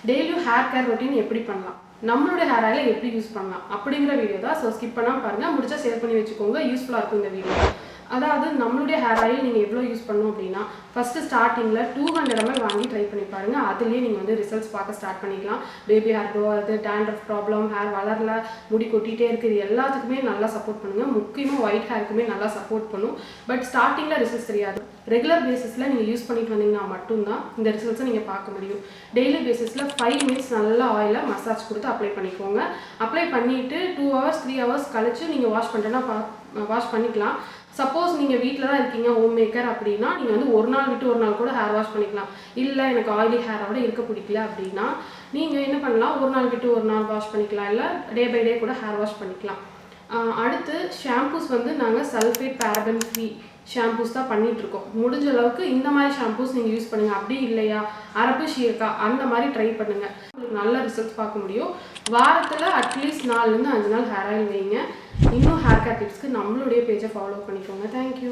டெய்லியும் hair care routine எப்படி பண்ணலாம், நம்மளுடைய ஹேர் ஆயிலை எப்படி யூஸ் பண்ணலாம் அப்படிங்கிற வீடியோ தான். ஸோ ஸ்கிப் பண்ணாமல் பாருங்கள், முடிச்சா சேவ் பண்ணி வச்சுக்கோங்க, யூஸ்ஃபுல்லாக இருக்கும் இந்த வீடியோ. அதாவது நம்மளுடைய ஹேர் ஆயில் நீங்கள் எவ்வளோ யூஸ் பண்ணணும் அப்படின்னா, ஃபஸ்ட்டு ஸ்டார்டிங்கில் 200 ml வாங்கி ட்ரை பண்ணி பாருங்கள். அதுலேயே நீங்கள் வந்து ரிசல்ட்ஸ் பார்க்க ஸ்டார்ட் பண்ணிக்கலாம். பேபி ஹேர் க்ரோ ஆகுது, டேண்ட்ரஃப் ப்ராப்ளம், ஹேர் வளரல, முடி கொட்டிகிட்டே இருக்குது, எல்லாத்துக்குமே நல்லா சப்போர்ட் பண்ணுங்கள். முக்கியமாக ஒயிட் ஹேருக்குமே நல்லா சப்போர்ட் பண்ணும். பட் ஸ்டார்டிங்கில் ரிசல்ட்ஸ் தெரியாது. ரெகுலர் பேசிஸில் நீங்கள் யூஸ் பண்ணிட்டு வந்தீங்கன்னா மட்டும்தான் இந்த ரிசல்ட்ஸை நீங்கள் பார்க்க முடியும். டெய்லி பேசிஸில் 5 minutes நல்லா ஆயிலை மசாஜ் கொடுத்து அப்ளை பண்ணிக்கோங்க. அப்ளை பண்ணிவிட்டு 2 hours 3 hours கழிச்சு நீங்கள் வாஷ் பண்ணுறேன்னா வாஷ் பண்ணிக்கலாம். சப்போஸ் நீங்கள் வீட்டில் தான் இருக்கீங்க, ஹோம் மேக்கர் அப்படின்னா நீங்கள் வந்து ஒரு நாள் விட்டு ஒரு நாள் கூட ஹேர் வாஷ் பண்ணிக்கலாம். இல்லை எனக்கு ஆயிலி ஹேரோட இருக்க பிடிக்கல அப்படின்னா நீங்கள் என்ன பண்ணலாம், ஒரு நாள் விட்டு ஒரு நாள் வாஷ் பண்ணிக்கலாம், இல்லை டே பை டே கூட ஹேர் வாஷ் பண்ணிக்கலாம். அடுத்து ஷாம்பூஸ் வந்து நாங்கள் சல்ஃபேட் பேரபன் ஃப்ரீ ஷாம்பூஸ் தான் பண்ணிகிட்ருக்கோம். முடிஞ்ச அளவுக்கு இந்த மாதிரி ஷாம்பூஸ் நீங்கள் யூஸ் பண்ணுங்கள். அப்படி இல்லையா அரப்பு ஷீர்கா அந்த மாதிரி ட்ரை பண்ணுங்கள், உங்களுக்கு நல்ல ரிசல்ட்ஸ் பார்க்க முடியும். வாரத்தில் அட்லீஸ்ட் 4 to 5 நாள் ஹேர் ஆயில் வைங்க. இன்னும் ஹேர் கேர் டிப்ஸ்க்கு நம்மளுடைய பேஜை ஃபாலோ பண்ணிக்கோங்க. தேங்க்யூ.